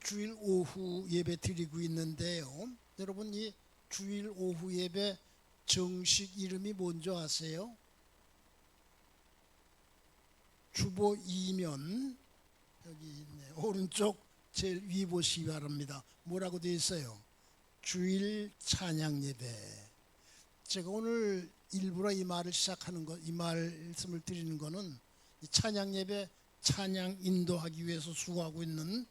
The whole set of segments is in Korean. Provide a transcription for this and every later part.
주일 오후 예배 드리고 있는데요. 여러분, 이 주일 오후 예배 정식 이름이 뭔지 아세요? 주보 2면 여기 있네. 오른쪽 제일 위 보시기 바랍니다. 뭐라고 되어 있어요? 주일 찬양 예배. 제가 오늘 일부러 이 말을 시작하는 것, 이 말씀을 드리는 것은 이 찬양 예배 찬양 인도하기 위해서 수고하고 있는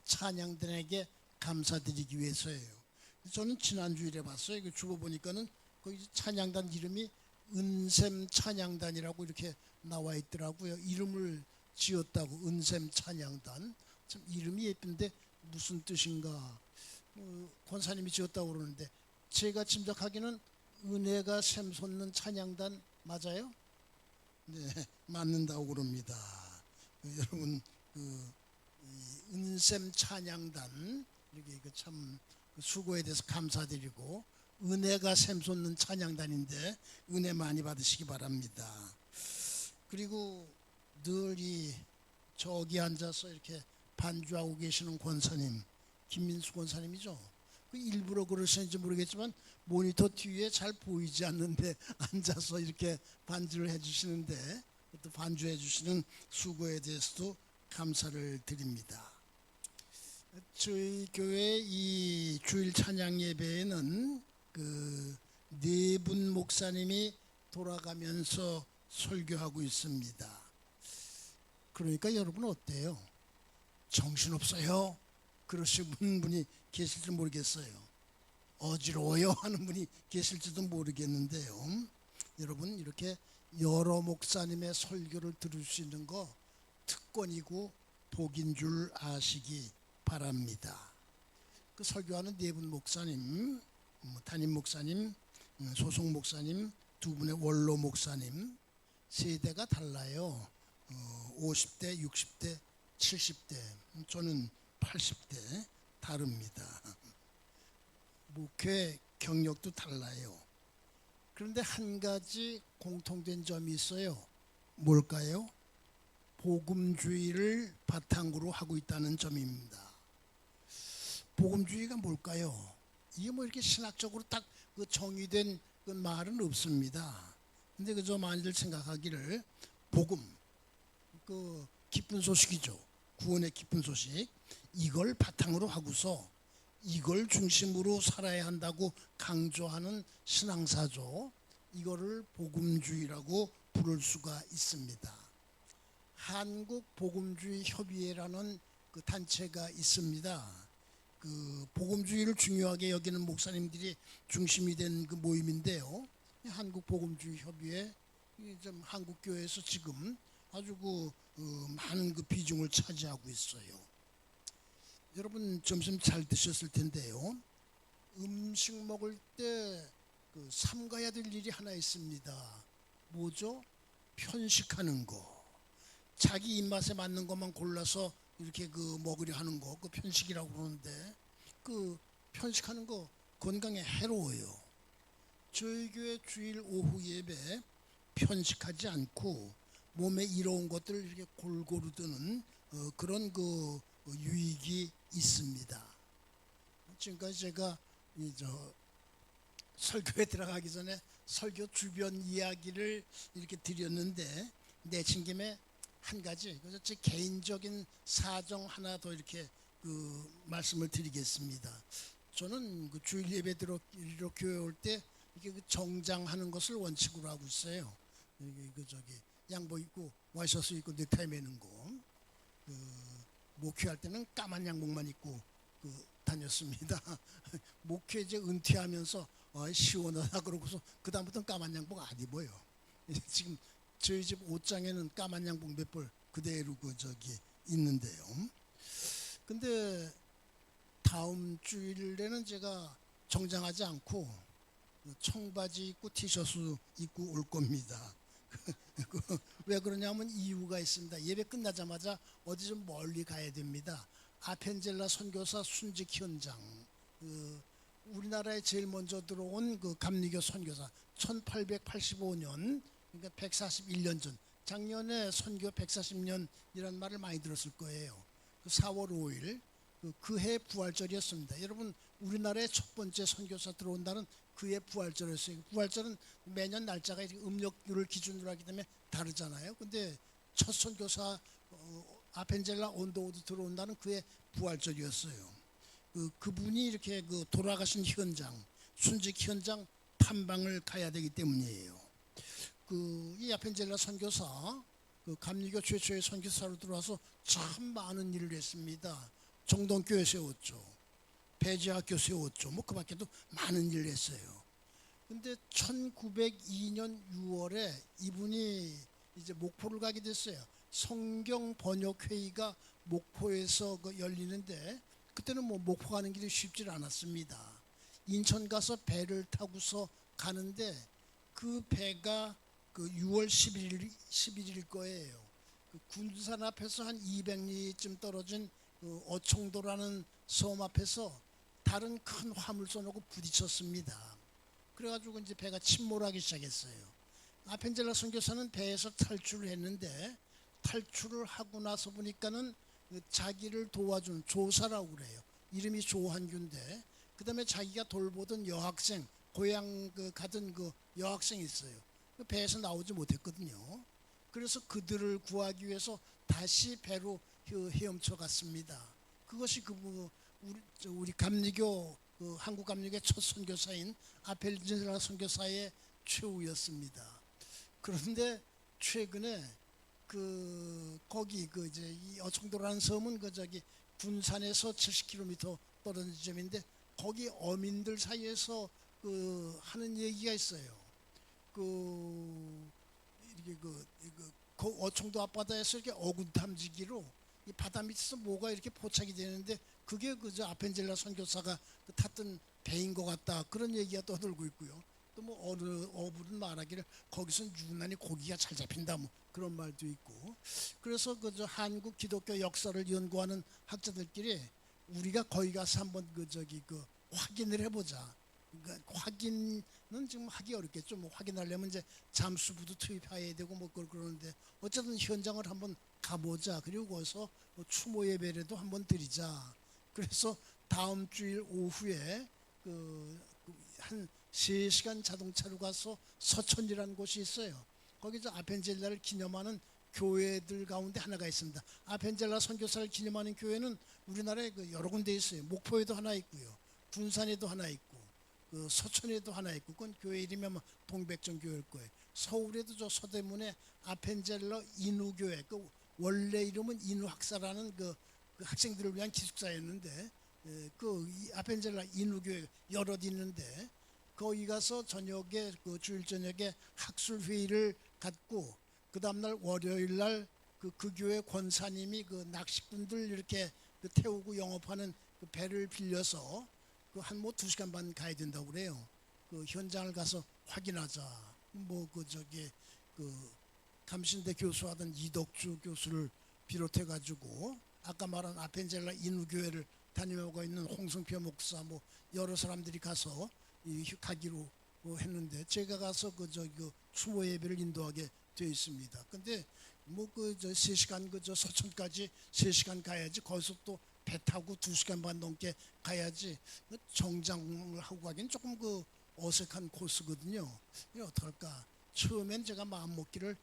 찬양단에게 감사드리기 위해서예요. 저는 지난 주일에 봤어요. 그 주보 보니까는 거기 찬양단 이름이 은샘 찬양단이라고 이렇게 나와 있더라고요. 이름을 지었다고, 은샘 찬양단. 참 이름이 예쁜데 무슨 뜻인가? 권사님이 지었다고 그러는데 제가 짐작하기는 은혜가 샘솟는 찬양단 맞아요? 네, 맞는다고 그럽니다. 여러분, 은샘 찬양단 이렇게 참 수고에 대해서 감사드리고, 은혜가 샘솟는 찬양단인데 은혜 많이 받으시기 바랍니다. 그리고 늘 이 저기 앉아서 이렇게 반주하고 계시는 권사님, 김민수 권사님이죠. 그 일부러 그러시는지 모르겠지만 모니터 뒤에 잘 보이지 않는데 앉아서 이렇게 반주를 해주시는데, 또 반주해 주시는 수고에 대해서도 감사를 드립니다. 저희 교회 이 주일 찬양 예배에는 네 분 목사님이 돌아가면서 설교하고 있습니다. 그러니까 여러분 어때요? 정신없어요? 그러시는 분이 계실지 모르겠어요. 어지러워요 하는 분이 계실지도 모르겠는데요. 여러분, 이렇게 여러 목사님의 설교를 들을 수 있는 거 특권이고 복인 줄 아시기 바랍니다. 그 설교하는 네 분 목사님, 담임 목사님, 소속 목사님, 두 분의 원로 목사님, 세대가 달라요. 50대, 60대, 70대, 저는 80대 다릅니다. 목회 경력도 달라요. 그런데 한 가지 공통된 점이 있어요. 뭘까요? 복음주의를 바탕으로 하고 있다는 점입니다. 복음주의가 뭘까요? 이게 뭐 이렇게 신학적으로 딱 정의된 그 말은 없습니다. 근데 그저 많이들 생각하기를 복음, 그 기쁜 소식이죠. 구원의 기쁜 소식. 이걸 바탕으로 하고서 이걸 중심으로 살아야 한다고 강조하는 신앙사죠. 이거를 복음주의라고 부를 수가 있습니다. 한국 복음주의 협의회라는 그 단체가 있습니다. 그 복음주의를 중요하게 여기는 목사님들이 중심이 된 그 모임인데요. 한국 복음주의 협의회, 좀 한국 교회에서 지금 아주 많은 그 비중을 차지하고 있어요. 여러분 점심 잘 드셨을 텐데요. 음식 먹을 때 삼가야 될 일이 하나 있습니다. 뭐죠? 편식하는 거. 자기 입맛에 맞는 것만 골라서 이렇게 먹으려 하는 거, 그 편식이라고 그러는데, 그 편식하는 거 건강에 해로워요. 저희 교회 주일 오후 예배 편식하지 않고 몸에 이로운 것들을 이렇게 골고루 드는 그런 유익이 있습니다. 지금까지 제가 설교에 들어가기 전에 설교 주변 이야기를 이렇게 드렸는데, 내친 김에 한 가지, 그래서 제 개인적인 사정 하나 더 이렇게 말씀을 드리겠습니다. 저는 주일 예배 들어 교회 올 때 이렇게 정장하는 것을 원칙으로 하고 있어요. 양복 입고 와이셔츠 입고 넥타이 매는 거. 목회할 때는 까만 양복만 입고 다녔습니다. 목회 이제 은퇴하면서 시원하다 그러고서 그 다음부터는 까만 양복 안 입어요. 지금 저희 집 옷장에는 까만 양복 몇 벌 그대로 있는데요. 근데 다음 주일에는 제가 정장하지 않고 청바지 입고 티셔츠 입고 올 겁니다. 왜 그러냐면 이유가 있습니다. 예배 끝나자마자 어디 좀 멀리 가야 됩니다. 아펜젤라 선교사 순직 현장, 우리나라에 제일 먼저 들어온 감리교 선교사, 1885년, 그러니까 141년 전, 작년에 선교 140년이라는 말을 많이 들었을 거예요. 4월 5일 그해 부활절이었습니다. 여러분 우리나라의 첫 번째 선교사 들어온다는 그해 부활절이었어요. 부활절은 매년 날짜가 음력을 기준으로 하기 때문에 다르잖아요. 근데 첫 선교사 아펜젤라 온도우드 들어온다는 그해 부활절이었어요. 그분이 이렇게 돌아가신 현장, 순직 현장 탐방을 가야 되기 때문이에요. 이 아펜젤라 선교사 감리교 최초의 선교사로 들어와서 참 많은 일을 했습니다. 정동교회 세웠죠. 배제학교 세웠죠. 뭐 그밖에도 많은 일을 했어요. 근데 1902년 6월에 이분이 이제 목포를 가게 됐어요. 성경 번역 회의가 목포에서 열리는데 그때는 뭐 목포 가는 길이 쉽지 않았습니다. 인천 가서 배를 타고서 가는데 그 배가 6월 11일일 거예요. 군산 앞에서 한 200리쯤 떨어진 어청도라는 섬 앞에서 다른 큰 화물선하고 부딪혔습니다. 그래가지고 이제 배가 침몰하기 시작했어요. 아펜젤라 선교사는 배에서 탈출을 했는데 탈출을 하고 나서 보니까는 자기를 도와준 조사라고 그래요. 이름이 조한규인데 그 다음에 자기가 돌보던 여학생, 고향 가던 여학생이 있어요. 배에서 나오지 못했거든요. 그래서 그들을 구하기 위해서 다시 배로 헤엄쳐 갔습니다. 그것이 우리 감리교 한국 감리교의 첫 선교사인 아펜젤라 선교사의 최후였습니다. 그런데 최근에 거기 이제 이 어청도라는 섬은 군산에서 70km 떨어진 지점인데 거기 어민들 사이에서 하는 얘기가 있어요. 이렇게 어청도 앞바다에서 이렇게 어군 탐지기로 이 바다 밑에서 뭐가 이렇게 포착이 되는데 그게 저 아펜젤라 선교사가 탔던 배인 것 같다, 그런 얘기가 떠돌고 있고요. 또 뭐 어느 어부는 말하기를 거기서 유난히 고기가 잘 잡힌다, 뭐 그런 말도 있고. 그래서 저 한국 기독교 역사를 연구하는 학자들끼리 우리가 거기 가서 한번 확인을 해보자. 그러니까 확인은 지금 하기 어렵겠죠. 뭐 확인하려면 이제 잠수부도 투입해야 되고 뭐 그러는데 어쨌든 현장을 한번 가보자. 그리고 거기서 뭐 추모 예배라도 한번 드리자. 그래서 다음 주일 오후에 한 3시간 자동차로 가서 서천이라는 곳이 있어요. 거기서 아펜젤라를 기념하는 교회들 가운데 하나가 있습니다. 아펜젤라 선교사를 기념하는 교회는 우리나라에 여러 군데 있어요. 목포에도 하나 있고요, 군산에도 하나 있고, 서천에도 하나 있고, 그건 교회 이름이 아마 동백전 교회일 거예요. 서울에도 저 서대문에 아펜젤라 인후교회, 원래 이름은 인후학사라는 그 학생들을 위한 기숙사였는데 이 아펜젤라 인후교회 여럿 있는데 거기 가서 저녁에 주일 저녁에 학술 회의를 갖고 그 다음날 월요일 날 그 교회 권사님이 낚시꾼들 이렇게 태우고 영업하는 배를 빌려서 한 2시간 반 가야 된다고 그래요. 현장을 가서 확인하자. 감신대 교수하던 이덕주 교수를 비롯해 가지고 아까 말한 아펜젤라 인후교회를 다니고 있는 홍성표 목사, 뭐 여러 사람들이 가서 가기로 했는데 제가 가서 추모 예배를 인도하게 되어 있습니다. 근데 3시간 서천까지 3시간 가야지, 거기서 또 배 타고 2시간 반 넘게 가야지 정장을 하고 가기는 조금 어색한 코스거든요. 이게 어떡할까? 처음엔 제가 마음 먹기를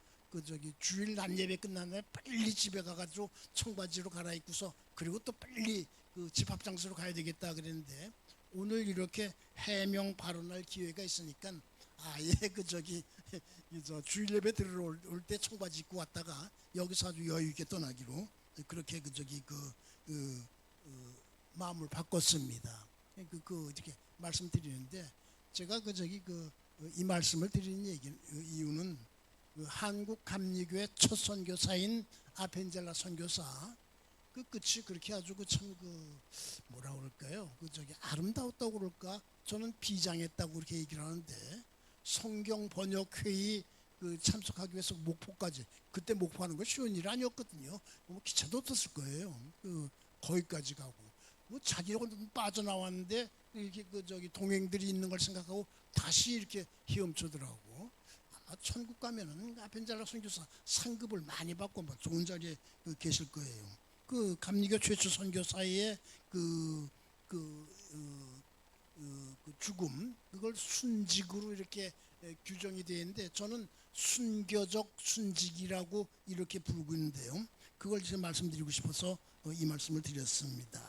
주일 낮 예배 끝난 날 빨리 집에 가가지고 청바지로 갈아입고서 그리고 또 빨리 집합장소로 가야 되겠다 그랬는데 오늘 이렇게 해명 발언할 기회가 있으니까 아예 주일 예배 들으러 올 때 청바지 입고 왔다가 여기서 아주 여유 있게 떠나기로 그렇게 마음을 바꿨습니다. 이렇게 말씀드리는데 제가 이 말씀을 드리는 이유는 한국 감리교회 첫 선교사인 아펜젤라 선교사 끝이 그렇게 아주 참 뭐라 그럴까요? 아름다웠다고 그럴까? 저는 비장했다고 그렇게 얘기를 하는데 성경 번역 회의 참석하기 위해서 목포까지, 그때 목포하는 거 쉬운 일 아니었거든요. 뭐 기차도 없었을 거예요. 거기까지 가고 뭐 자기가 빠져나왔는데 이렇게 동행들이 있는 걸 생각하고 다시 이렇게 헤엄쳐더라고. 천국 가면은 아펜젤라 선교사 상급을 많이 받고 막 좋은 자리에 계실 거예요. 그 감리교 최초 선교사의 그, 그, 그 죽음 그걸 순직으로 이렇게 규정이 되어 있는데 저는 순교적 순직이라고 이렇게 부르고 있는데요. 그걸 지금 말씀드리고 싶어서 이 말씀을 드렸습니다.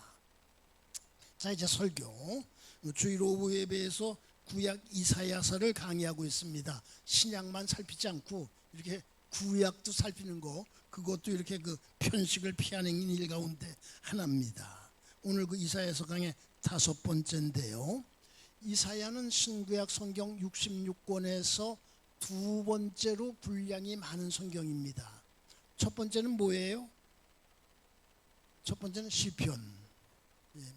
자, 이제 설교. 주일 오후 예배에서 구약 이사야서를 강의하고 있습니다. 신약만 살피지 않고 이렇게 구약도 살피는 거, 그것도 이렇게 그 편식을 피하는 일 가운데 하나입니다. 오늘 그 이사야서 강의 5번째인데요. 이사야는 신구약 성경 66권에서 두 번째로 분량이 많은 성경입니다. 첫 번째는 뭐예요? 첫 번째는 시편.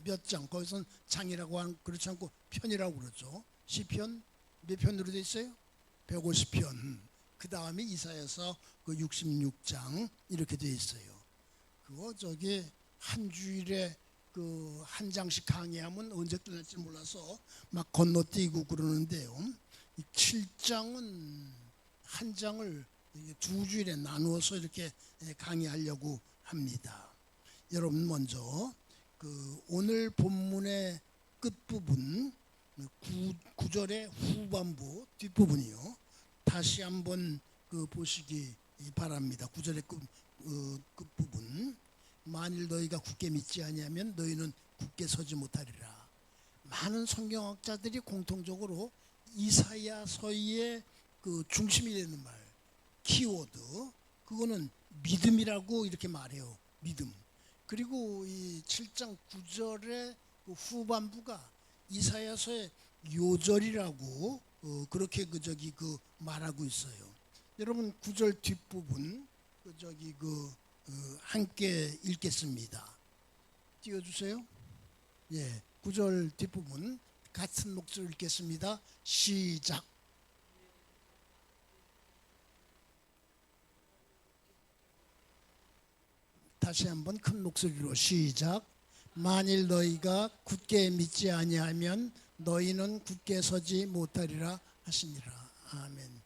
몇 장, 거기서는 장이라고 하는, 그렇지 않고 편이라고 그러죠. 시편 몇 편으로 돼 있어요? 150편. 그 다음에 이사야서 그 66장 이렇게 돼 있어요. 그거 저기 한 주일에 그 한 장씩 강의하면 언제 끝날지 몰라서 막 건너뛰고 그러는데요. 이 7장은 한 장을 두 주일에 나누어서 이렇게 강의하려고 합니다. 여러분 먼저 그 오늘 본문의 끝부분 9절의 후반부 뒷부분이요. 다시 한번 그 보시기 바랍니다. 9절의 끝부분. 만일 너희가 굳게 믿지 아니하면 너희는 굳게 서지 못하리라. 많은 성경학자들이 공통적으로 이사야서의 그 중심이 되는 말, 키워드, 그거는 믿음이라고 이렇게 말해요. 믿음. 그리고 이 7장 9절의 그 후반부가 이사야서의 요절이라고 그렇게 그 말하고 있어요. 여러분 9절 뒷부분 함께 읽겠습니다. 띄워주세요. 예, 9절 뒷부분 같은 목소리로 읽겠습니다. 시작. 다시 한번 큰 목소리로 시작. 만일 너희가 굳게 믿지 아니하면 너희는 굳게 서지 못하리라 하시니라. 아멘.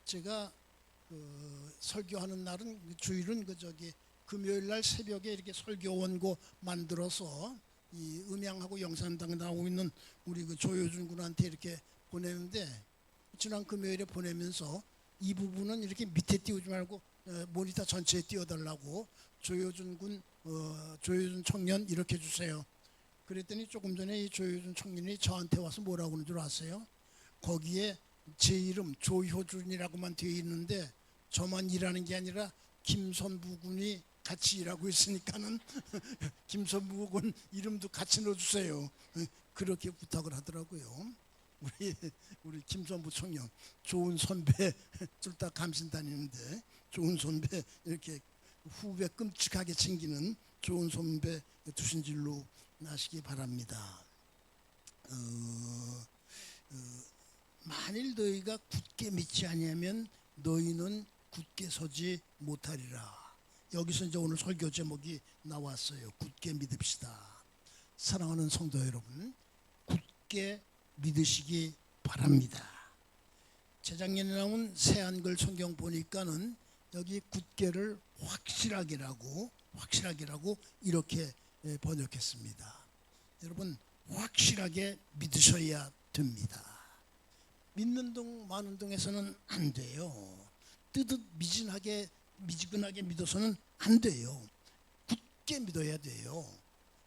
제가 설교하는 날은 주일은 금요일 날 새벽에 이렇게 설교 원고 만들어서 이 음향하고 영상당 나오고 있는 우리 그 조효준 군한테 이렇게 보내는데 지난 금요일에 보내면서 이 부분은 이렇게 밑에 띄우지 말고 모니터 전체에 띄워달라고 조효준 군, 조효준 청년 이렇게 주세요. 그랬더니 조금 전에 이 조효준 청년이 저한테 와서 뭐라고 하는 줄 아세요? 거기에 제 이름 조효준이라고만 되어 있는데 저만 일하는 게 아니라 김선부 군이 같이 일하고 있으니까는 김선부 군 이름도 같이 넣어주세요. 그렇게 부탁을 하더라고요. 우리 김선부 청년 좋은 선배 쫄딱 감신 다니는데 좋은 선배 이렇게 후배 끔찍하게 챙기는 좋은 선배 두신 줄로 나시기 바랍니다. 만일 너희가 굳게 믿지 아니하면 너희는 굳게 서지 못하리라. 여기서 이제 오늘 설교 제목이 나왔어요. 굳게 믿읍시다. 사랑하는 성도 여러분, 굳게 믿으시기 바랍니다. 재작년에 나온 새한글 성경 보니까는 여기 굳게를 확실하게라고 이렇게 번역했습니다. 여러분 확실하게 믿으셔야 됩니다. 믿는 동 마는 동에서는 안 돼요. 미지근하게 믿어서는 안 돼요. 굳게 믿어야 돼요.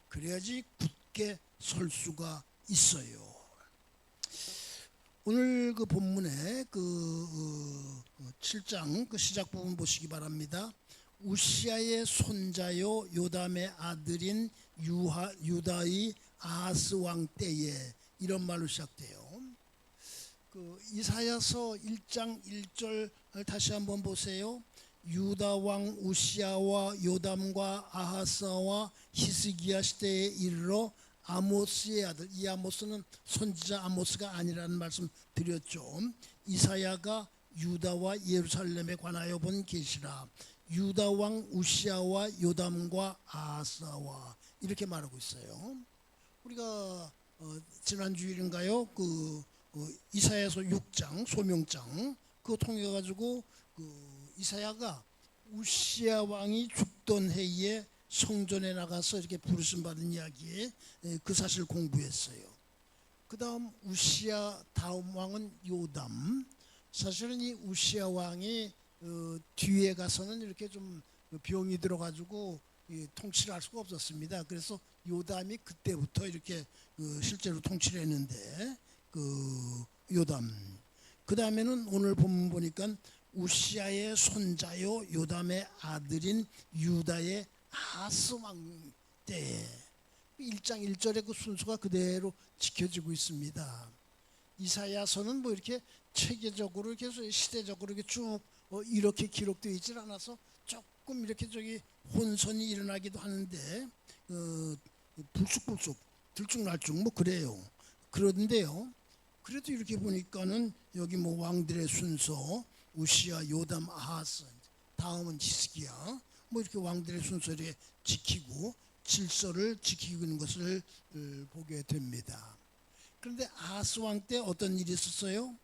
그래야지 굳게 설 수가 있어요. 오늘 그 본문의 7장 그 시작 부분 보시기 바랍니다. 우시아의 손자요 요담의 아들인 유다의 아하스 왕 때에 이런 말로 시작돼요. 그 이사야서 1장 1절 다시 한번 보세요. 유다 왕 우시아와 요담과 아하스와 히스기야 시대에 이르러 아모스의 아들, 이 아모스는 선지자 아모스가 아니라는 말씀 드렸죠. 이사야가 유다와 예루살렘에 관하여 본 계시라. 유다 왕 우시아와 요담과 아하스와 이렇게 말하고 있어요. 우리가 지난 주일인가요? 이사야서 6장 소명장 그거 통해 가지고 이사야가 우시아 왕이 죽던 해에 성전에 나가서 이렇게 부르심 받은 이야기, 그 사실 공부했어요. 그 다음 우시야 다음 왕은 요담. 사실은 이 우시야 왕이 뒤에 가서는 이렇게 좀 병이 들어가지고 통치를 할 수가 없었습니다. 그래서 요담이 그때부터 이렇게 실제로 통치를 했는데, 요담. 그 다음에는 오늘 본문 보니까 우시야의 손자요 요담의 아들인 유다의 아하스 왕 때에 1장 1절의 그 순서가 그대로 지켜지고 있습니다. 이사야서는 뭐 이렇게 체계적으로 이렇게 시대적으로 이렇게 쭉 이렇게 기록되어 있질 않아서 조금 이렇게 혼선이 일어나기도 하는데, 불쑥불쑥 들쭉날쭉 뭐 그래요. 그런데요, 그래도 이렇게 보니까는 여기 뭐 왕들의 순서 우시야, 요담, 아하스, 다음은 히스기야, 뭐 이렇게 왕들의 순서를 지키고 질서를 지키고 있는 것을 보게 됩니다. 그런데 아하스 왕 때 어떤 일이 있었어요?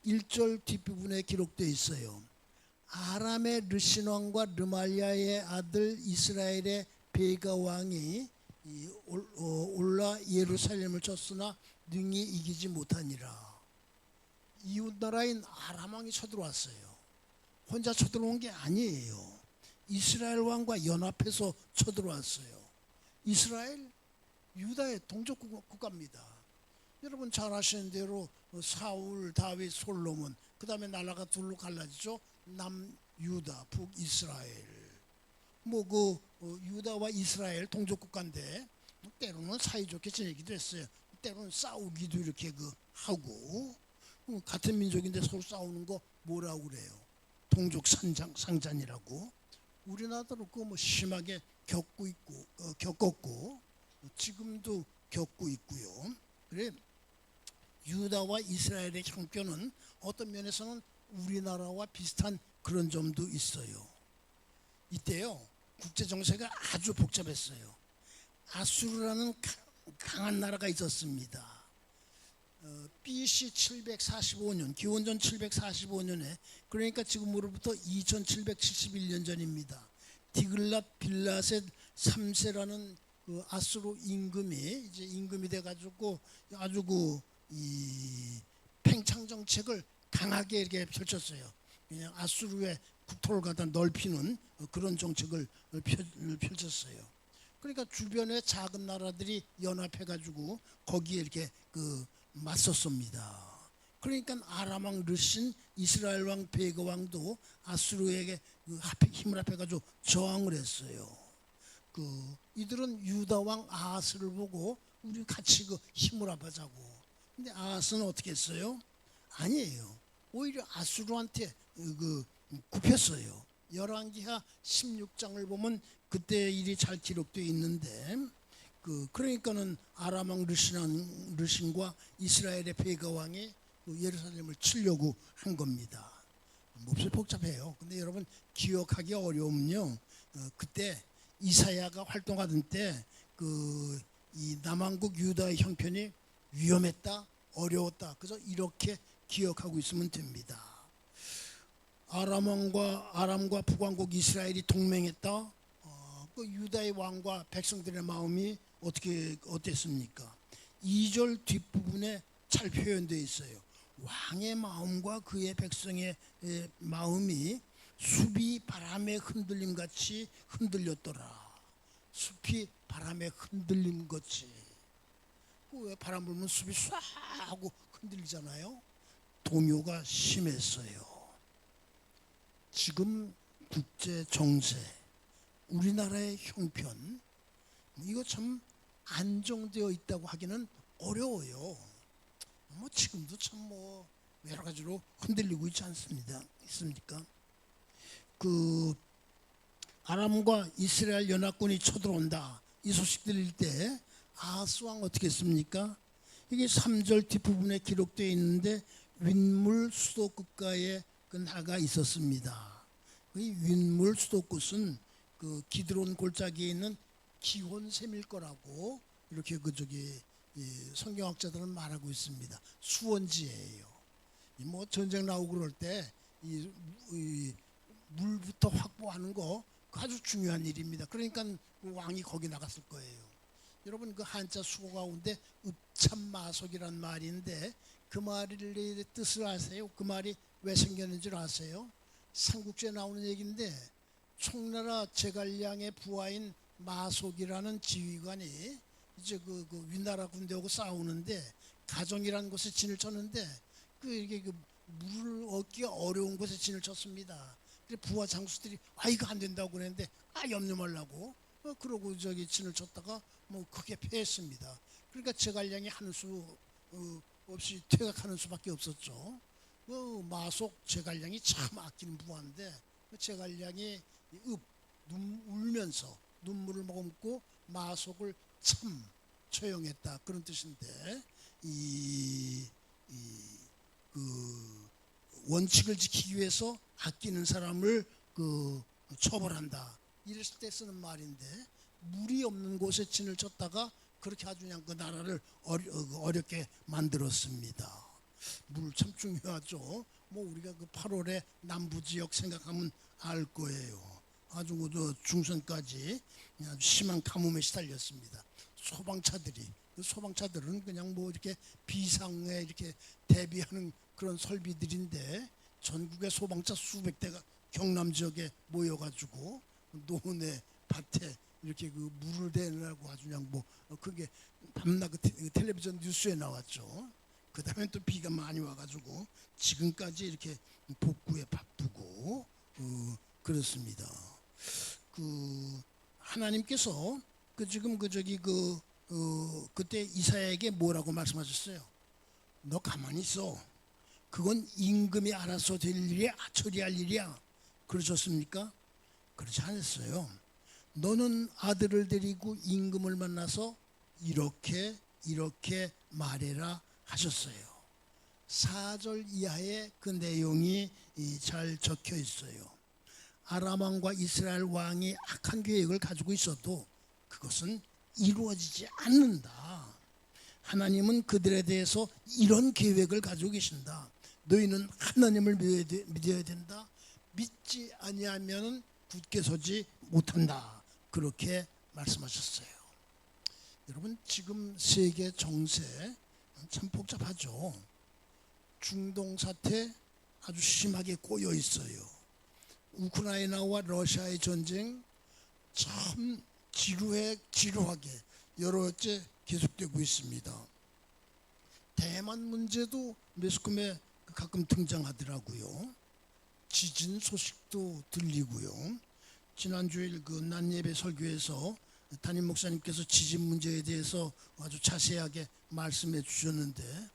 1절 뒷부분에 기록되어 있어요. 아람의 르신 왕과 르말리아의 아들 이스라엘의 베가 왕이 올라 예루살렘을 쳤으나 능히 이기지 못하니라. 이웃 나라인 아람 왕이 쳐들어왔어요. 혼자 쳐들어온 게 아니에요. 이스라엘 왕과 연합해서 쳐들어왔어요. 이스라엘 유다의 동족 국가입니다. 여러분 잘 아시는 대로 사울, 다윗, 솔로몬, 그 다음에 나라가 둘로 갈라지죠. 남유다, 북이스라엘. 유다와 이스라엘 동족 국가인데 때로는 사이좋게 지내기도 했어요. 때로는 싸우기도 이렇게 하고, 같은 민족인데 서로 싸우는 거 뭐라고 그래요? 동족 상잔이라고. 우리나라도 뭐 심하게 겪었고 지금도 겪고 있고요. 그래, 유다와 이스라엘의 형편은 어떤 면에서는 우리나라와 비슷한 그런 점도 있어요. 이때요, 국제 정세가 아주 복잡했어요. 아수르라는 강한 나라가 있었습니다. BC 745년, 기원전 745년에, 그러니까 지금으로부터 2771년 전입니다. 디글랏 빌라셋 3세라는 아수르 임금이 돼가지고 아주 이 팽창 정책을 강하게 이렇게 펼쳤어요. 그냥 아수르의 국토를 갖다 넓히는 그런 정책을 펼쳤어요. 그러니까 주변의 작은 나라들이 연합해가지고 거기에 이렇게 맞섰습니다. 그러니까 아람 왕 르신, 이스라엘 왕 베가 왕도 아수르에게 힘을 합해가지고 저항을 했어요. 이들은 유다 왕 아하스를 보고 우리 같이 힘을 합하자고. 근데 아하스는 어떻게 했어요? 아니에요. 오히려 아수르한테 굽혔어요. 열왕기하 16장을 보면 그때 일이 잘 기록되어 있는데, 그러니까는 아람 왕 르신과 이스라엘의 베가 왕이 예루살렘을 치려고 한 겁니다. 몹시 복잡해요. 근데 여러분 기억하기 어려우면요, 그때 이사야가 활동하던 때 이 남왕국 유다의 형편이 위험했다, 어려웠다, 그래서 이렇게 기억하고 있으면 됩니다. 아람과 북왕국 이스라엘이 동맹했다. 유다의 왕과 백성들의 마음이 어땠습니까? 2절 뒷부분에 잘 표현되어 있어요. 왕의 마음과 그의 백성의 마음이 숲이 바람의 흔들림같이 흔들렸더라. 숲이 바람의 흔들림같이. 왜 바람 불면 숲이 쏴 하고 흔들리잖아요. 동요가 심했어요. 지금 국제 정세, 우리나라의 형편, 이거 참 안정되어 있다고 하기는 어려워요. 지금도 참 여러 가지로 흔들리고 있지 있습니까? 아람과 이스라엘 연합군이 쳐들어온다, 이 소식 들릴 때 아하스 왕 어떻게 했습니까? 이게 3절 뒷부분에 기록되어 있는데, 윗물 수도끝가에 나가 있었습니다. 이 윗물 수도끝은 기드론 골짜기에 있는 기혼샘일 거라고 이렇게 성경학자들은 말하고 있습니다. 수원지예요. 전쟁 나오고 그럴 때 이 물부터 확보하는 거 아주 중요한 일입니다. 그러니까 그 왕이 거기 나갔을 거예요. 여러분 그 한자 수고 가운데 읍참마속이란 말인데 그 말의 뜻을 아세요? 그 말이 왜 생겼는 줄 아세요? 삼국지에 나오는 얘기인데 총나라 제갈량의 부하인 마속이라는 지휘관이 이제 그 위나라 군대하고 싸우는데 가정이라는 곳에 진을 쳤는데 이게 물을 얻기가 어려운 곳에 진을 쳤습니다. 그래 부하 장수들이 이거 안 된다고 그랬는데 염려 말라고 그러고 저기 진을 쳤다가 뭐 크게 패했습니다. 그러니까 제갈량이 하는 수 없이 퇴각하는 수밖에 없었죠. 마속 제갈량이 참 아끼는 부하인데 제갈량이 울면서 눈물을 머금고 마속을 참 처형했다 그런 뜻인데 그 원칙을 지키기 위해서 아끼는 사람을 처벌한다 이랬을 때 쓰는 말인데 물이 없는 곳에 진을 쳤다가 그렇게 아주 그냥 그 나라를 어렵게 만들었습니다. 물 참 중요하죠. 뭐 우리가 그 8월에 남부 지역 생각하면 알 거예요. 아주 그 중선까지 아주 심한 가뭄에 시달렸습니다. 소방차들은 그냥 뭐 이렇게 비상에 이렇게 대비하는 그런 설비들인데 전국의 소방차 수백 대가 경남 지역에 모여가지고 논에 밭에 이렇게 그 물을 대느라고 아주 그냥 뭐 그게 밤낮 그 텔레비전 뉴스에 나왔죠. 그 다음에 또 비가 많이 와가지고 지금까지 이렇게 복구에 바쁘고 그렇습니다. 하나님께서 지금 그때 이사야에게 뭐라고 말씀하셨어요? 너 가만히 있어. 그건 임금이 알아서 될 일이야, 처리할 일이야. 그러셨습니까? 그렇지 않았어요. 너는 아들을 데리고 임금을 만나서 이렇게 말해라 하셨어요. 4절 이하에 그 내용이 잘 적혀 있어요. 아람 왕과 이스라엘 왕이 악한 계획을 가지고 있어도 그것은 이루어지지 않는다. 하나님은 그들에 대해서 이런 계획을 가지고 계신다. 너희는 하나님을 믿어야 된다. 믿지 아니하면 굳게 서지 못한다. 그렇게 말씀하셨어요. 여러분 지금 세계 정세 참 복잡하죠. 중동 사태 아주 심하게 꼬여 있어요. 우크라이나와 러시아의 전쟁 참 지루하게 여러 째 계속되고 있습니다. 대만 문제도 매스컴에 가끔 등장하더라고요. 지진 소식도 들리고요. 지난주일 그 난예배 설교에서 담임 목사님께서 지진 문제에 대해서 아주 자세하게 말씀해 주셨는데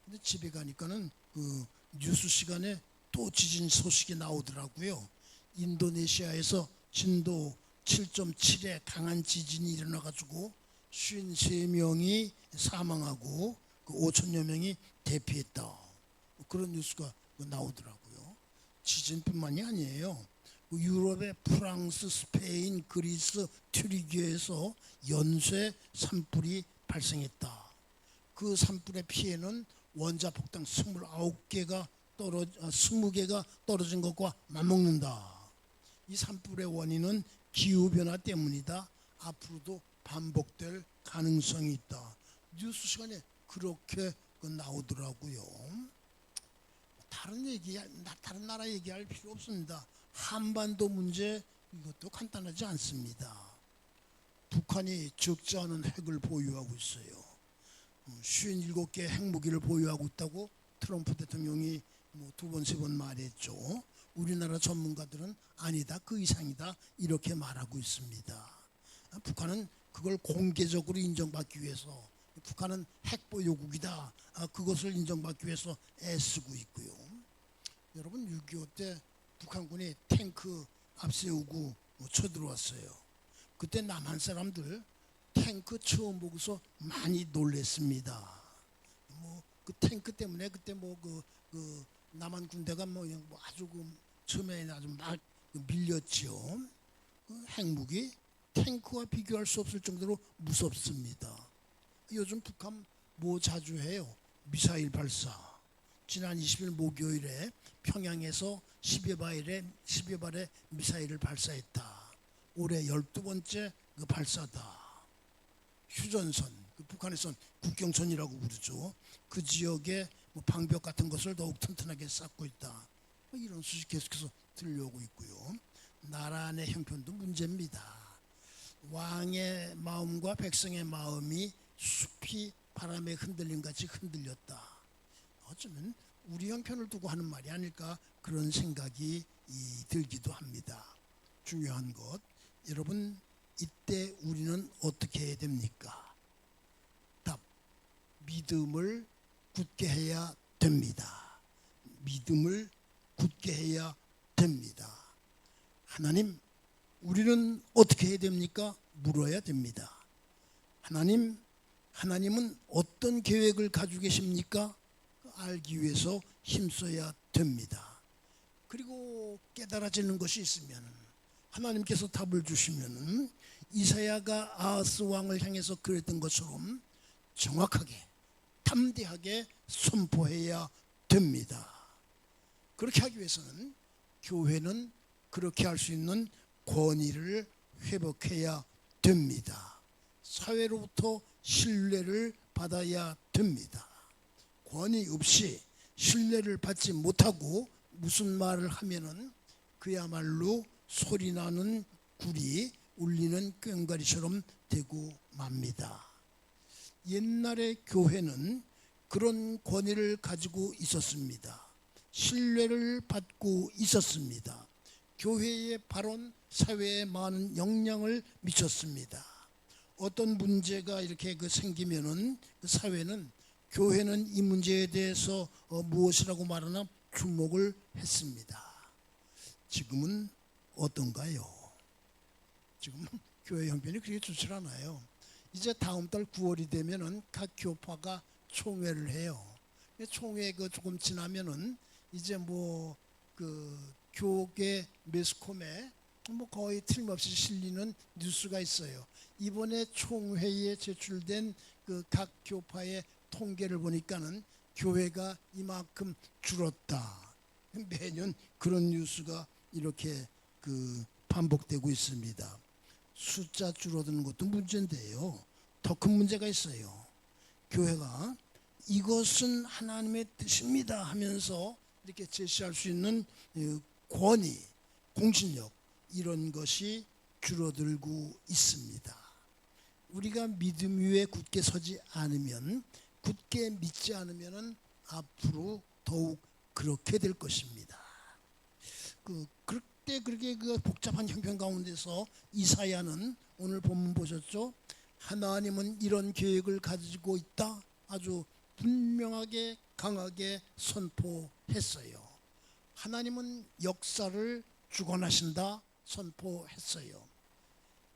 근데 집에 가니까는 그 뉴스 시간에 또 지진 소식이 나오더라고요. 인도네시아에서 진도 7.7의 강한 지진이 일어나가지고 53명이 사망하고 5천여 명이 대피했다. 그런 뉴스가 나오더라고요. 지진뿐만이 아니에요. 유럽의 프랑스, 스페인, 그리스, 튀르키예에서 연쇄 산불이 발생했다. 그 산불의 피해는 원자폭탄 20개가 떨어진 것과 맞먹는다. 이 산불의 원인은 기후변화 때문이다. 앞으로도 반복될 가능성이 있다. 뉴스 시간에 그렇게 나오더라고요. 다른 나라 얘기할 필요 없습니다. 한반도 문제 이것도 간단하지 않습니다. 북한이 적지 않은 핵을 보유하고 있어요. 57개 핵무기를 보유하고 있다고 트럼프 대통령이 두 번, 세 번 말했죠. 우리나라 전문가들은 아니다, 그 이상이다 이렇게 말하고 있습니다. 북한은 그걸 공개적으로 인정받기 위해서 북한은 핵보유국이다. 그것을 인정받기 위해서 애쓰고 있고요. 여러분 6.25 때 북한군이 탱크 앞세우고 쳐들어왔어요. 그때 남한 사람들 탱크 처음 보고서 많이 놀랬습니다. 그 탱크 때문에 그때 그 남한 군대가 아주 처음에 아주 막 밀렸죠. 핵무기 탱크와 비교할 수 없을 정도로 무섭습니다. 요즘 북한 자주 해요? 미사일 발사. 지난 20일 목요일에 평양에서 10여 발의 미사일을 발사했다. 올해 12번째 그 발사다. 휴전선, 그 북한에선 국경선이라고 부르죠. 그 지역에 뭐 방벽 같은 것을 더욱 튼튼하게 쌓고 있다. 뭐 이런 소식 계속해서 들려오고 있고요. 나라 내 형편도 문제입니다. 왕의 마음과 백성의 마음이 숲이 바람에 흔들림 같이 흔들렸다. 어쩌면 우리 형편을 두고 하는 말이 아닐까 그런 생각이 들기도 합니다. 중요한 것, 여러분 이때 우리는 어떻게 해야 됩니까? 답, 믿음을 굳게 해야 됩니다. 믿음을 굳게 해야 됩니다. 하나님, 우리는 어떻게 해야 됩니까? 물어야 됩니다. 하나님은 어떤 계획을 가지고 계십니까? 알기 위해서 힘써야 됩니다. 그리고 깨달아지는 것이 있으면 하나님께서 답을 주시면 이사야가 아하스 왕을 향해서 그랬던 것처럼 정확하게 담대하게 선포해야 됩니다. 그렇게 하기 위해서는 교회는 그렇게 할 수 있는 권위를 회복해야 됩니다. 사회로부터 신뢰를 받아야 됩니다. 권위 없이 신뢰를 받지 못하고 무슨 말을 하면은 그야말로 소리나는 굴이 울리는 꽹과리처럼 되고 맙니다. 옛날의 교회는 그런 권위를 가지고 있었습니다. 신뢰를 받고 있었습니다. 교회의 발언 사회에 많은 영향을 미쳤습니다. 어떤 문제가 이렇게 생기면은 그 사회는 교회는 이 문제에 대해서 무엇이라고 말하나 주목을 했습니다. 지금은 어떤가요? 지금 교회 형편이 그렇게 좋지 않아요. 이제 다음 달 9월이 되면은 각 교파가 총회를 해요. 총회 조금 지나면은 이제 그 교계 매스컴에 거의 틀림없이 실리는 뉴스가 있어요. 이번에 총회에 제출된 그 각 교파의 통계를 보니까는 교회가 이만큼 줄었다. 매년 그런 뉴스가 이렇게 반복되고 있습니다. 숫자 줄어드는 것도 문제인데요. 더 큰 문제가 있어요. 교회가 이것은 하나님의 뜻입니다 하면서 이렇게 제시할 수 있는 권위, 공신력 이런 것이 줄어들고 있습니다. 우리가 믿음 위에 굳게 서지 않으면, 굳게 믿지 않으면 앞으로 더욱 그렇게 될 것입니다. 그때 그렇게 복잡한 형편 가운데서 이사야는 오늘 본문 보셨죠? 하나님은 이런 계획을 가지고 있다. 아주 분명하게 강하게 선포했어요. 하나님은 역사를 주관하신다 선포했어요.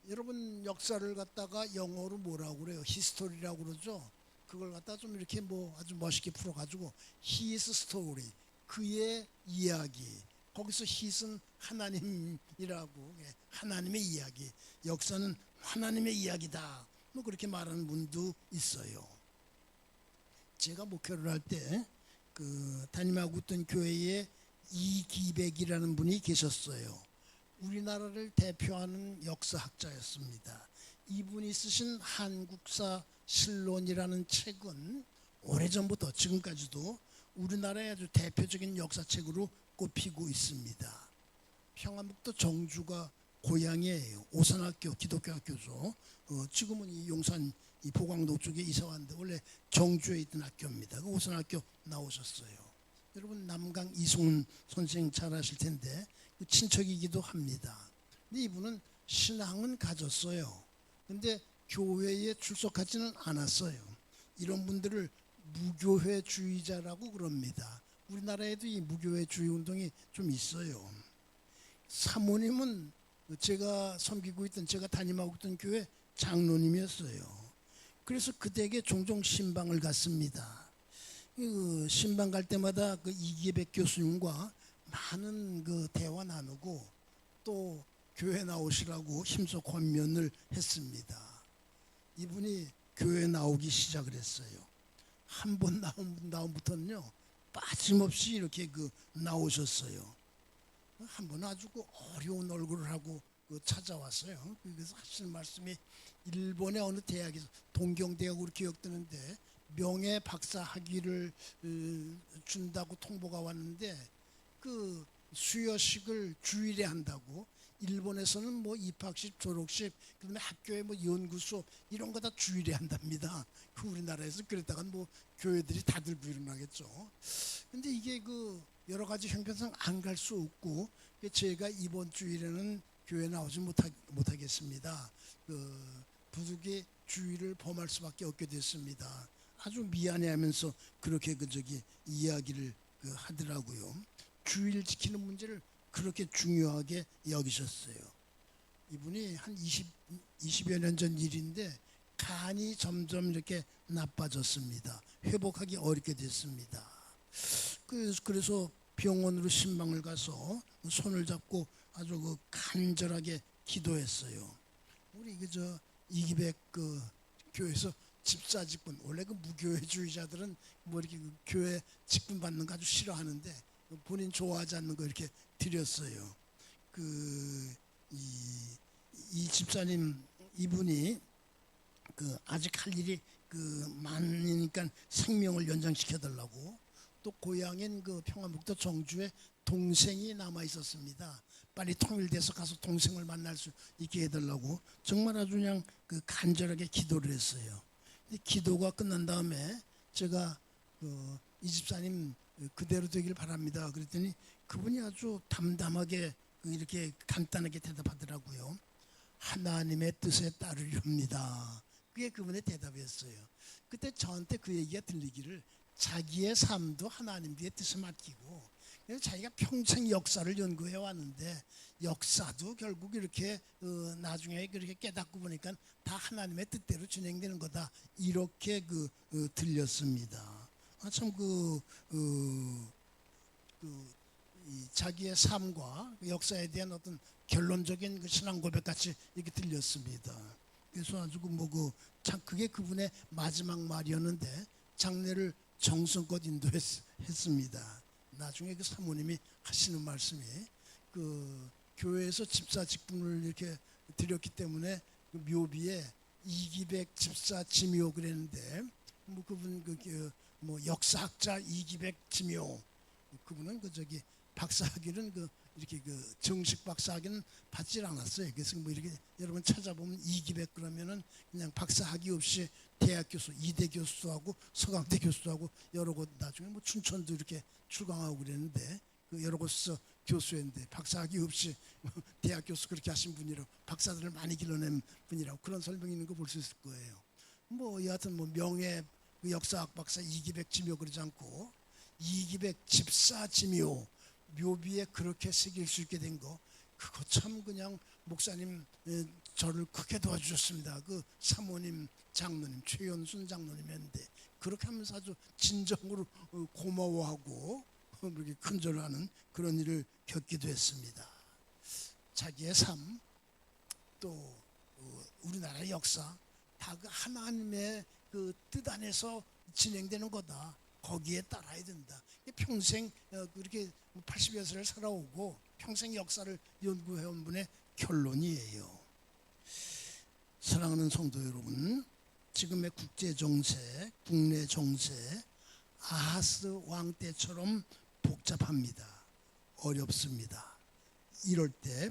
여러분 역사를 갖다가 영어로 뭐라고 그래요? 히스토리라고 그러죠. 그걸 갖다 좀 이렇게 아주 멋있게 풀어가지고 his story, 그의 이야기. 거기서 his은 하나님이라고, 하나님의 이야기. 역사는 하나님의 이야기다. 그렇게 말하는 분도 있어요. 제가 목회를 할 때 담임하고 있던 교회에 이기백이라는 분이 계셨어요. 우리나라를 대표하는 역사학자였습니다. 이분이 쓰신 한국사 실론이라는 책은 오래전부터 지금까지도 우리나라의 아주 대표적인 역사책으로 꼽히고 있습니다. 평안북도 정주가 고향이에요. 오산학교 기독교 학교죠. 지금은 이 용산 이 보광동 쪽에 이사 왔는데 원래 정주에 있던 학교입니다. 그 오산학교 나오셨어요. 여러분 남강 이승훈 선생 잘 아실 텐데 그 친척이기도 합니다. 근데 이분은 신앙은 가졌어요. 근데 교회에 출석하지는 않았어요. 이런 분들을 무교회주의자라고 그럽니다. 우리나라에도 이 무교회주의 운동이 좀 있어요. 사모님은 제가 섬기고 있던, 제가 담임하고 있던 교회 장로님이었어요. 그래서 그댁에 종종 신방을 갔습니다. 신방 갈 때마다 이기백 교수님과 많은 대화 나누고 또 교회 나오시라고 힘써 권면을 했습니다. 이분이 교회 나오기 시작을 했어요. 한 번 나온부터는요 빠짐없이 이렇게 나오셨어요. 한 번 아주 어려운 얼굴을 하고 찾아왔어요. 그래서 하시는 말씀이 일본의 어느 대학에서 동경대학으로 기억되는데 명예 박사 학위를 준다고 통보가 왔는데 그 수여식을 주일에 한다고. 일본에서는 뭐 입학식, 졸업식, 그다음에 학교에 뭐 연구 수업 이런 거 다 주일에 한답니다. 그 우리나라에서 그랬다가 뭐 교회들이 다들 일어나겠죠. 근데 이게 그 여러 가지 형편상 안 갈 수 없고 제가 이번 주일에는 교회 나오지 못하겠습니다. 그 부득이 주일을 범할 수밖에 없게 됐습니다. 아주 미안해하면서 그렇게 이야기를 하더라고요. 주일 지키는 문제를 그렇게 중요하게 여기셨어요. 이분이 한 20여 년 전 일인데 간이 점점 이렇게 나빠졌습니다. 회복하기 어렵게 됐습니다. 그래서 병원으로 신방을 가서 손을 잡고 아주 간절하게 기도했어요. 우리 이기백 교회에서 집사 직분, 원래 무교회주의자들은 뭐 이렇게 교회 직분 받는 거 아주 싫어하는데 본인 좋아하지 않는 거 이렇게 드렸어요. 이 집사님 이분이 아직 할 일이 많으니까 생명을 연장시켜 달라고. 또 고향인 평안북도 정주에 동생이 남아 있었습니다. 빨리 통일돼서 가서 동생을 만날 수 있게 해달라고 정말 아주 그냥 간절하게 기도를 했어요. 근데 기도가 끝난 다음에 제가 이 집사님 그대로 되길 바랍니다. 그랬더니 그분이 아주 담담하게 이렇게 간단하게 대답하더라고요. 하나님의 뜻에 따르렵니다. 그게 그분의 대답이었어요. 그때 저한테 그 얘기가 들리기를 자기의 삶도 하나님의 뜻에 맡기고 자기가 평생 역사를 연구해 왔는데 역사도 결국 이렇게 나중에 그렇게 깨닫고 보니까 다 하나님의 뜻대로 진행되는 거다 이렇게 들렸습니다. 참 자기의 삶과 역사에 대한 어떤 결론적인 신앙 고백 같이 이렇게 들렸습니다. 그래서 아주 참 그게 그분의 마지막 말이었는데 장례를 정성껏 인도했습니다. 나중에 사모님이 하시는 말씀이 교회에서 집사 직분을 이렇게 드렸기 때문에 묘비에 이기백 집사 지묘 그랬는데 그분 역사학자 이기백 지묘 그분은 박사학위는 이렇게 정식 박사학위는 받질 않았어요. 그래서 이렇게 여러분 찾아보면 이기백 그러면은 그냥 박사학위 없이 대학 교수, 이대 교수도 하고 서강대 교수도 하고 여러 곳 나중에 춘천도 이렇게 출강하고 그랬는데 여러 곳에서 교수했는데 박사학위 없이 대학 교수 그렇게 하신 분이라고 박사들을 많이 길러낸 분이라고 그런 설명이 있는 거 볼 수 있을 거예요. 여하튼 명예 역사학 박사 이기백 지묘 그러지 않고 이기백 집사 지묘 묘비에 그렇게 새길 수 있게 된 거 그거 참 그냥 목사님 저를 크게 도와주셨습니다. 사모님 장로님 최연순 장로님인데 그렇게 하면서 아주 진정으로 고마워하고 그렇게 큰절하는 그런 일을 겪기도 했습니다. 자기의 삶 또 우리나라의 역사 다 하나님의 뜻 안에서 진행되는 거다. 거기에 따라야 된다. 평생 그렇게 80여 세를 살아오고 평생 역사를 연구해온 분의 결론이에요. 사랑하는 성도 여러분, 지금의 국제 정세, 국내 정세 아하스 왕 때처럼 복잡합니다. 어렵습니다. 이럴 때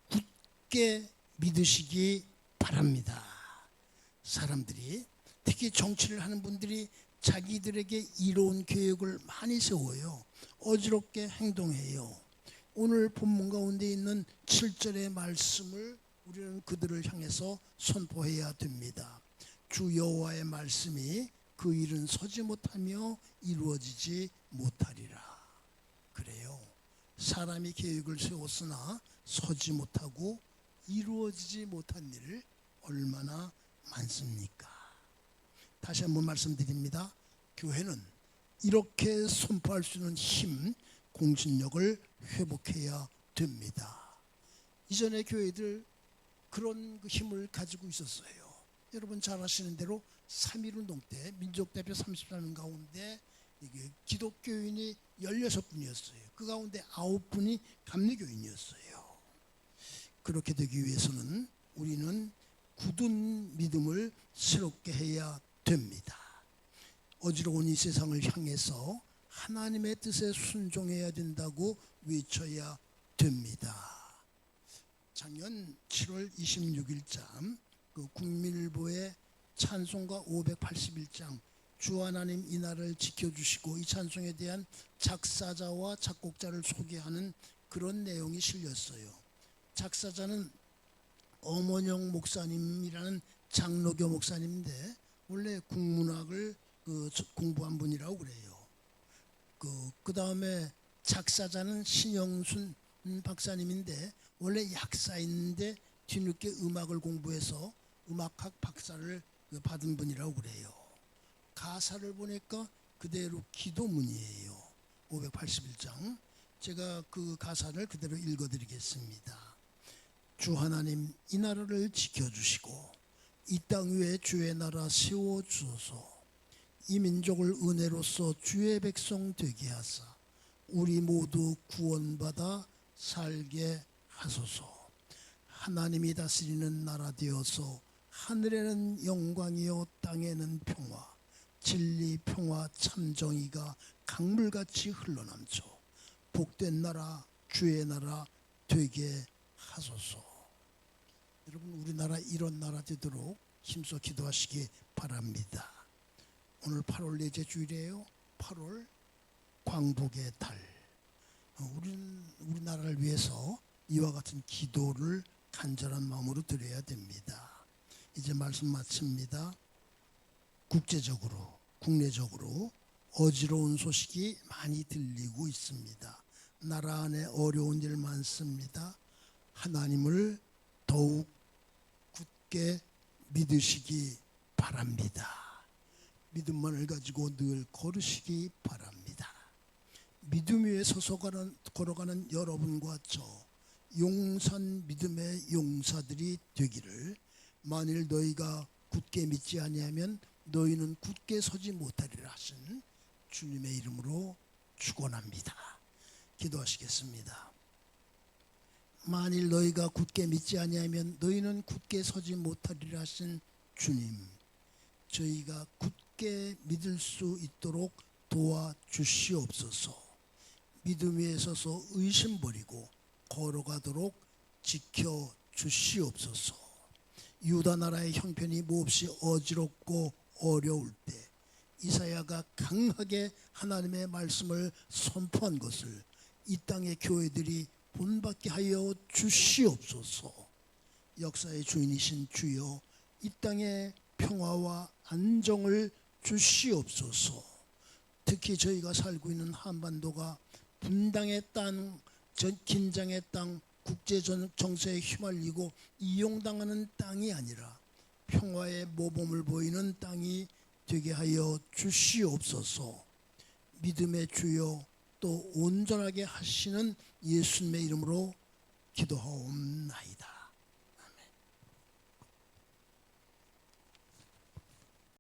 굳게 믿으시기 바랍니다. 사람들이 특히 정치를 하는 분들이 자기들에게 이로운 계획을 많이 세워요. 어지럽게 행동해요. 오늘 본문 가운데 있는 7절의 말씀을 우리는 그들을 향해서 선포해야 됩니다. 주 여호와의 말씀이 그 일은 서지 못하며 이루어지지 못하리라. 그래요. 사람이 계획을 세웠으나 서지 못하고 이루어지지 못한 일 얼마나 많습니까? 다시 한번 말씀드립니다. 교회는 이렇게 선포할 수 있는 힘, 공신력을 회복해야 됩니다. 이전의 교회들 그런 힘을 가지고 있었어요. 여러분 잘 아시는 대로 3.1운동 때 민족대표 34명 가운데 기독교인이 16분이었어요. 그 가운데 9분이 감리교인이었어요. 그렇게 되기 위해서는 우리는 굳은 믿음을 새롭게 해야 됩니다. 어지러운 이 세상을 향해서 하나님의 뜻에 순종해야 된다고 외쳐야 됩니다. 작년 7월 26일자 그 국민일보의 찬송가 581장 주 하나님 이 나라를 지켜주시고 이 찬송에 대한 작사자와 작곡자를 소개하는 그런 내용이 실렸어요. 작사자는 엄원영 목사님이라는 장로교 목사님인데 원래 국문학을 공부한 분이라고 그래요. 그 다음에 작사자는 신영순 박사님인데 원래 약사인데 뒤늦게 음악을 공부해서 음악학 박사를 받은 분이라고 그래요. 가사를 보니까 그대로 기도문이에요. 581장 제가 그 가사를 그대로 읽어드리겠습니다. 주 하나님 이 나라를 지켜주시고 이 땅 위에 주의 나라 세워주소서. 이 민족을 은혜로써 주의 백성 되게 하사 우리 모두 구원받아 살게 하소서. 하나님이 다스리는 나라 되어서 하늘에는 영광이요 땅에는 평화, 진리, 평화, 참정의가 강물같이 흘러넘쳐 복된 나라, 주의 나라 되게 하소서. 여러분 우리나라 이런 나라 되도록 힘써 기도하시기 바랍니다. 오늘 8월 넷째 주일이에요. 8월 광복의 달. 우리나라를 위해서 이와 같은 기도를 간절한 마음으로 드려야 됩니다. 이제 말씀 마칩니다. 국제적으로, 국내적으로 어지러운 소식이 많이 들리고 있습니다. 나라 안에 어려운 일 많습니다. 하나님을 더욱 굳게 믿으시기 바랍니다. 믿음만을 가지고 늘 걸으시기 바랍니다. 믿음 위에 서서 걸어가는 여러분과 저 용산 믿음의 용사들이 되기를. 만일 너희가 굳게 믿지 아니하면 너희는 굳게 서지 못하리라 하신 주님의 이름으로 축원합니다. 기도하시겠습니다. 만일 너희가 굳게 믿지 아니하면 너희는 굳게 서지 못하리라 하신 주님, 저희가 굳게 믿을 수 있도록 도와주시옵소서. 믿음 위에 서서 의심 버리고 걸어가도록 지켜주시옵소서. 유다 나라의 형편이 몹시 어지럽고 어려울 때 이사야가 강하게 하나님의 말씀을 선포한 것을 이 땅의 교회들이 본받게 하여 주시옵소서. 역사의 주인이신 주여, 이 땅에 평화와 안정을 주시옵소서. 특히 저희가 살고 있는 한반도가 분당의 땅, 긴장의 땅, 국제 정세에 휘말리고 이용당하는 땅이 아니라 평화의 모범을 보이는 땅이 되게 하여 주시옵소서. 믿음의 주여, 또 온전하게 하시는 예수님의 이름으로 기도하옵나이다.